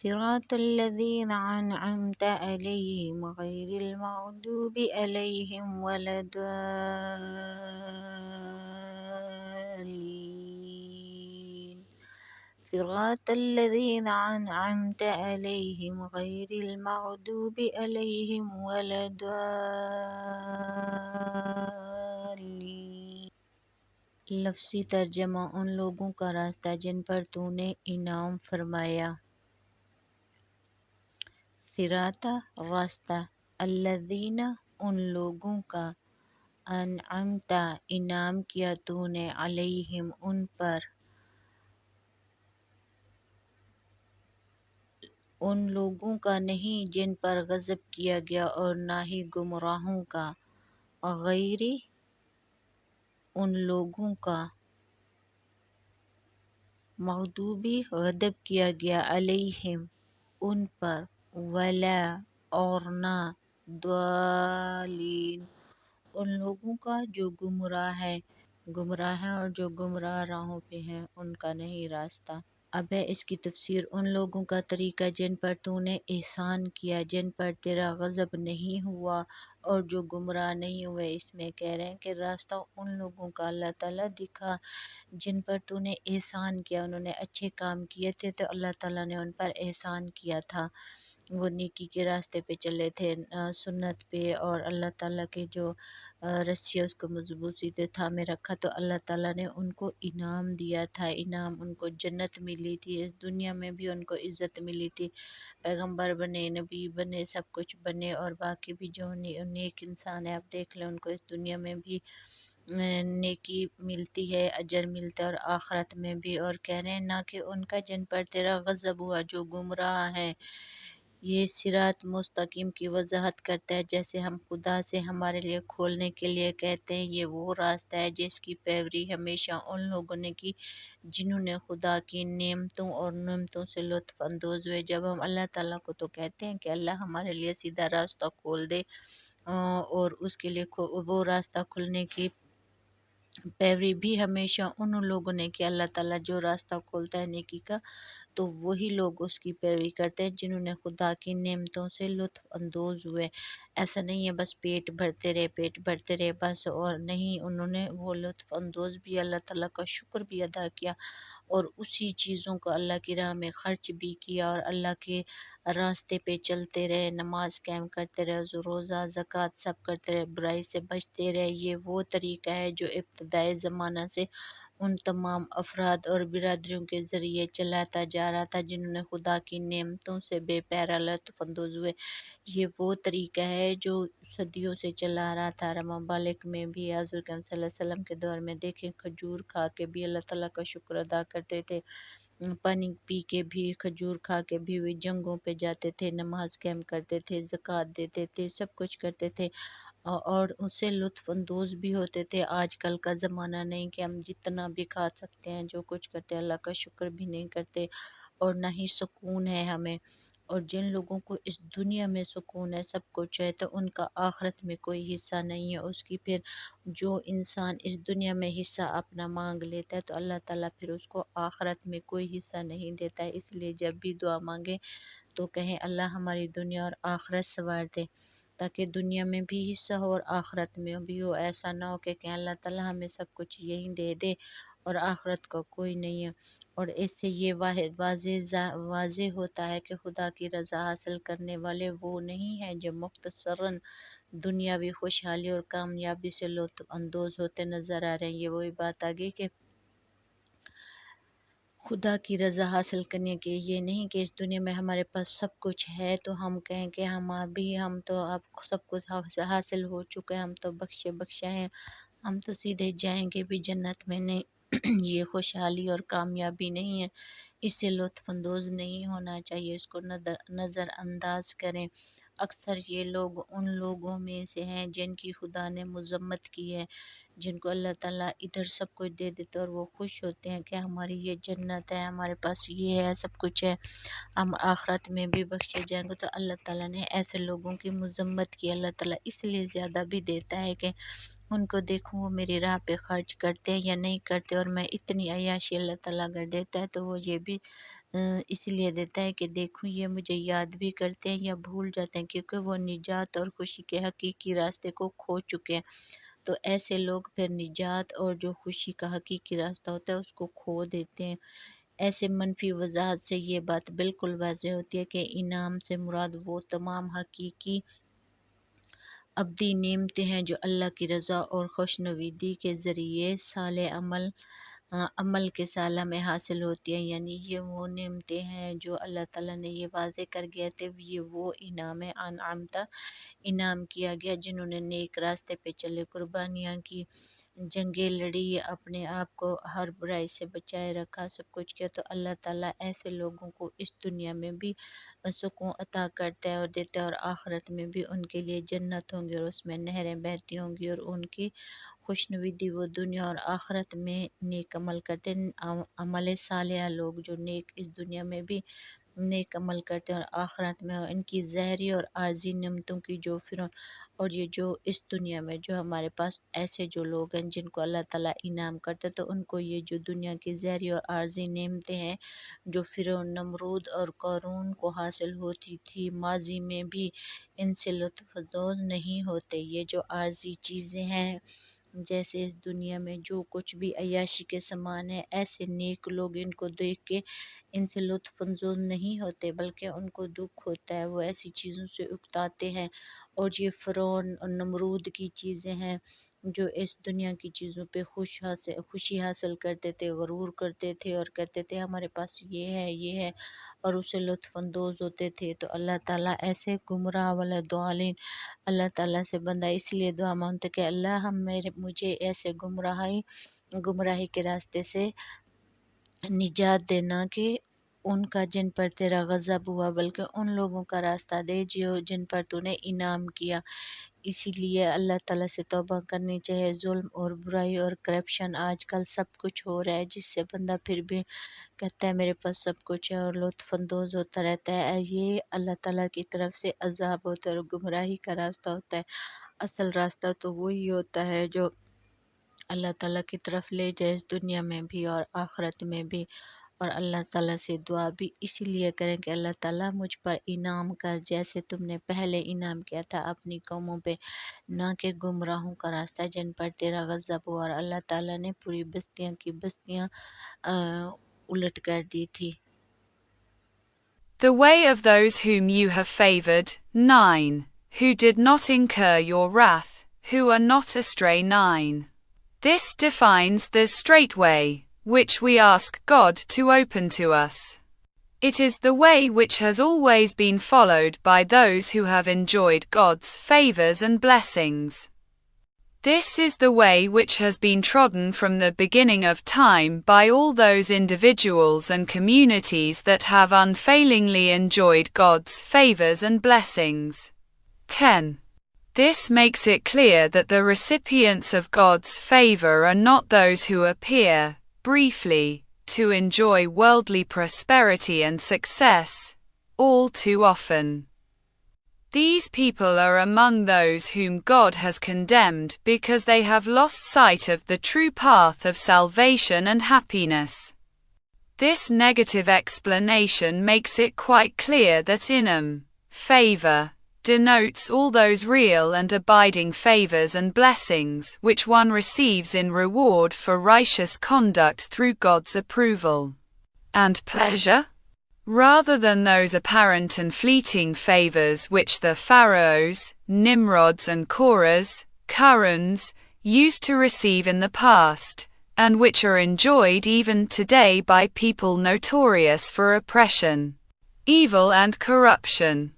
صراط الذين أنعمت عليهم غير المغضوب عليهم ولا الضالين صراط الذين أنعمت عليهم غير المغضوب عليهم ولا الضالين۔ لفظی ترجمہ: ان لوگوں کا راستہ جن پر تو نے انعام فرمایا۔ صراط راستہ، الذین ان لوگوں کا، انعمت انعام کیا تو نے، علیہم ان پر، ان لوگوں کا نہیں جن پر غضب کیا گیا اور نہ ہی گمراہوں کا، غیر ان لوگوں کا مغضوبی غضب کیا گیا، علیہم ان پر، ولا اور نہ، ضالین ان لوگوں کا جو گمراہ ہیں اور جو گمراہ راہوں پہ ہیں، ان کا نہیں راستہ۔ اب ہے اس کی تفسیر: ان لوگوں کا طریقہ جن پر تو نے احسان کیا، جن پر تیرا غضب نہیں ہوا اور جو گمراہ نہیں ہوئے۔ اس میں کہہ رہے ہیں کہ راستہ ان لوگوں کا اللہ تعالیٰ دکھا جن پر تو نے احسان کیا، انہوں نے اچھے کام کیے تھے تو اللہ تعالیٰ نے ان پر احسان کیا تھا، وہ نیکی کے راستے پہ چلے تھے، سنت پہ، اور اللہ تعالیٰ کے جو رسی ہے اس کو مضبوطی سے تھامے رکھا تو اللہ تعالیٰ نے ان کو انعام دیا تھا۔ انعام ان کو جنت ملی تھی، اس دنیا میں بھی ان کو عزت ملی تھی، پیغمبر بنے، نبی بنے، سب کچھ بنے، اور باقی بھی جو نیک انسان ہے آپ دیکھ لیں ان کو اس دنیا میں بھی نیکی ملتی ہے، اجر ملتا ہے، اور آخرت میں بھی۔ اور کہہ رہے ہیں نہ کہ ان کا جن پر تیرا غضب ہوا جو گمراہ ہے۔ یہ صراط مستقیم کی وضاحت کرتا ہے، جیسے ہم خدا سے ہمارے لیے کھولنے کے لیے کہتے ہیں یہ وہ راستہ ہے جس کی پیروی ہمیشہ ان لوگوں نے کی جنہوں نے خدا کی نعمتوں اور نعمتوں سے لطف اندوز ہوئے۔ جب ہم اللہ تعالیٰ کو تو کہتے ہیں کہ اللہ ہمارے لیے سیدھا راستہ کھول دے، اور اس کے لیے وہ راستہ کھلنے کی پیروی بھی ہمیشہ ان لوگوں نے کہ اللہ تعالیٰ جو راستہ کھولتا ہے نیکی کا تو وہی لوگ اس کی پیروی کرتے ہیں جنہوں نے خدا کی نعمتوں سے لطف اندوز ہوئے۔ ایسا نہیں ہے بس پیٹ بھرتے رہے بس، اور نہیں، انہوں نے وہ لطف اندوز بھی اللہ تعالیٰ کا شکر بھی ادا کیا اور اسی چیزوں کو اللہ کی راہ میں خرچ بھی کیا اور اللہ کے راستے پہ چلتے رہے، نماز قائم کرتے رہے، روزہ زکوٰۃ سب کرتے رہے، برائی سے بچتے رہے۔ یہ وہ طریقہ ہے جو ابتدائی زمانہ سے ان تمام افراد اور برادریوں کے ذریعے چلاتا جا رہا تھا جنہوں نے خدا کی نعمتوں سے بے پہرا لطف اندوز ہوئے۔ یہ وہ طریقہ ہے جو صدیوں سے چلا رہا تھا۔ ممالک میں بھی حضور صلی اللہ علیہ وسلم کے دور میں دیکھیں کھجور کھا کے بھی اللہ تعالیٰ کا شکر ادا کرتے تھے، پانی پی کے بھی، کھجور کھا کے بھی، وہ جنگوں پہ جاتے تھے، نماز قائم کرتے تھے، زکوٰۃ دیتے تھے، سب کچھ کرتے تھے اور اس سے لطف اندوز بھی ہوتے تھے۔ آج کل کا زمانہ نہیں کہ ہم جتنا بھی کھا سکتے ہیں، جو کچھ کرتے ہیں اللہ کا شکر بھی نہیں کرتے اور نہ ہی سکون ہے ہمیں۔ اور جن لوگوں کو اس دنیا میں سکون ہے، سب کچھ ہے، تو ان کا آخرت میں کوئی حصہ نہیں ہے اس کی۔ پھر جو انسان اس دنیا میں حصہ اپنا مانگ لیتا ہے تو اللہ تعالیٰ پھر اس کو آخرت میں کوئی حصہ نہیں دیتا ہے۔ اس لیے جب بھی دعا مانگے تو کہیں اللہ ہماری دنیا اور آخرت سنوار دے، تاکہ دنیا میں بھی حصہ ہو اور آخرت میں بھی ہو۔ ایسا نہ ہو کہ اللہ تعالیٰ ہمیں سب کچھ یہی دے دے اور آخرت کا کوئی نہیں ہے۔ اور اس سے یہ واضح ہوتا ہے کہ خدا کی رضا حاصل کرنے والے وہ نہیں ہیں جو مختصراً دنیاوی خوشحالی اور کامیابی سے لطف اندوز ہوتے نظر آ رہے ہیں۔ یہ وہی بات آ گئی کہ خدا کی رضا حاصل کرنے کے یہ نہیں کہ اس دنیا میں ہمارے پاس سب کچھ ہے تو ہم کہیں کہ ہم تو اب سب کچھ حاصل ہو چکا ہے، ہم تو بخشے ہیں، ہم تو سیدھے جائیں گے بھی جنت میں۔ نہیں، یہ خوشحالی اور کامیابی نہیں ہے، اس سے لطف اندوز نہیں ہونا چاہیے، اس کو نظر انداز کریں۔ اکثر یہ لوگ ان لوگوں میں سے ہیں جن کی خدا نے مذمت کی ہے، جن کو اللہ تعالیٰ ادھر سب کچھ دے دیتے اور وہ خوش ہوتے ہیں کہ ہماری یہ جنت ہے، ہمارے پاس یہ ہے، سب کچھ ہے، ہم آخرت میں بھی بخشے جائیں گے۔ تو اللہ تعالیٰ نے ایسے لوگوں کی مذمت کی۔ اللہ تعالیٰ اس لیے زیادہ بھی دیتا ہے کہ ان کو دیکھوں وہ میری راہ پہ خرچ کرتے ہیں یا نہیں کرتے، اور میں اتنی عیاشی اللہ تعالیٰ اگر دیتا ہے تو وہ یہ بھی اسی لیے دیتا ہے کہ دیکھو یہ مجھے یاد بھی کرتے ہیں یا بھول جاتے ہیں، کیونکہ وہ نجات اور خوشی کے حقیقی راستے کو کھو چکے ہیں۔ تو ایسے لوگ پھر نجات اور جو خوشی کا حقیقی راستہ ہوتا ہے اس کو کھو دیتے ہیں۔ ایسے منفی وضاحت سے یہ بات بالکل واضح ہوتی ہے کہ انعام سے مراد وہ تمام حقیقی ابدی نعمتیں ہیں جو اللہ کی رضا اور خوشنودی کے ذریعے صالح عمل کے سالہ میں حاصل ہوتی ہیں، یعنی یہ وہ نعمتیں ہیں جو اللہ تعالیٰ نے یہ واضح کر گیا تھے، یہ وہ انعام ہے، انعام کیا گیا جنہوں نے نیک راستے پہ چلے، قربانیاں کی، جنگیں لڑی، اپنے آپ کو ہر برائی سے بچائے رکھا، سب کچھ کیا، تو اللہ تعالیٰ ایسے لوگوں کو اس دنیا میں بھی سکون عطا کرتا ہے اور دیتا ہے، اور آخرت میں بھی ان کے لیے جنت ہوں گی اور اس میں نہریں بہتی ہوں گی، اور ان کی خوشنودی وہ دنیا اور آخرت میں نیک عمل کرتے ہیں۔ عمل صالحہ لوگ جو نیک اس دنیا میں بھی نیک عمل کرتے ہیں اور آخرت میں ان کی ظاہری اور عارضی نعمتوں کی جو فرعون، اور یہ جو اس دنیا میں جو ہمارے پاس ایسے جو لوگ ہیں جن کو اللہ تعالیٰ انعام کرتا ہے، تو ان کو یہ جو دنیا کی ظاہری اور عارضی نعمتیں ہیں جو فرعون، نمرود اور قارون کو حاصل ہوتی تھی ماضی میں بھی، ان سے لطف اندوز نہیں ہوتے۔ یہ جو عارضی چیزیں ہیں جیسے اس دنیا میں جو کچھ بھی عیاشی کے سامان ہے، ایسے نیک لوگ ان کو دیکھ کے ان سے لطف اندوز نہیں ہوتے بلکہ ان کو دکھ ہوتا ہے، وہ ایسی چیزوں سے اکتاتے ہیں۔ اور یہ فرعون اور نمرود کی چیزیں ہیں جو اس دنیا کی چیزوں پہ خوشی حاصل کرتے تھے، غرور کرتے تھے اور کہتے تھے ہمارے پاس یہ ہے اور اسے لطف اندوز ہوتے تھے۔ تو اللہ تعالیٰ ایسے گمراہ والا دعالین، اللہ تعالیٰ سے بندہ اس لیے دعا مانگتے کہ اللہ مجھے ایسے گمراہی کے راستے سے نجات دینا کہ ان کا جن پر تیرا غضب ہوا، بلکہ ان لوگوں کا راستہ دے جن پر تو نے انعام کیا۔ اسی لیے اللہ تعالیٰ سے توبہ کرنی چاہیے۔ ظلم اور برائی اور کرپشن آج کل سب کچھ ہو رہا ہے، جس سے بندہ پھر بھی کہتا ہے میرے پاس سب کچھ ہے اور لطف اندوز ہوتا رہتا ہے، یہ اللہ تعالیٰ کی طرف سے عذاب ہوتا ہے اور گمراہی کا راستہ ہوتا ہے۔ اصل راستہ تو وہی ہوتا ہے جو اللہ تعالیٰ کی طرف لے جائے اس دنیا میں بھی اور آخرت میں بھی۔ اور اللہ تعالیٰ سے دعا بھی اسی لیے کریں کہ اللہ تعالیٰ مجھ پر انعام کر جیسے تم نے پہلے انعام کیا تھا اپنی قوموں پہ، نہ کہ گمراہوں کا راستہ جن پر تیرا غضب ہوا، اور اللہ تعالیٰ نے پوری بستیاں کی بستیاں الٹ کر دی تھی۔ The way of those whom you have favored, 9. Who did not incur your wrath, who are not astray, 9. This defines the straight way, which we ask God to open to us. It is the way which has always been followed by those who have enjoyed God's favors and blessings. This is the way which has been trodden from the beginning of time by all those individuals and communities that have unfailingly enjoyed God's favors and blessings. 10. This makes it clear that the recipients of God's favor are not those who appear, briefly, to enjoy worldly prosperity and success, all too often. These people are among those whom God has condemned because they have lost sight of the true path of salvation and happiness. This negative explanation makes it quite clear that inam, favor, denotes all those real and abiding favors and blessings which one receives in reward for righteous conduct through God's approval and pleasure, rather than those apparent and fleeting favors which the pharaohs, Nimrods and Korahs, Qaruns, used to receive in the past, and which are enjoyed even today by people notorious for oppression, evil and corruption.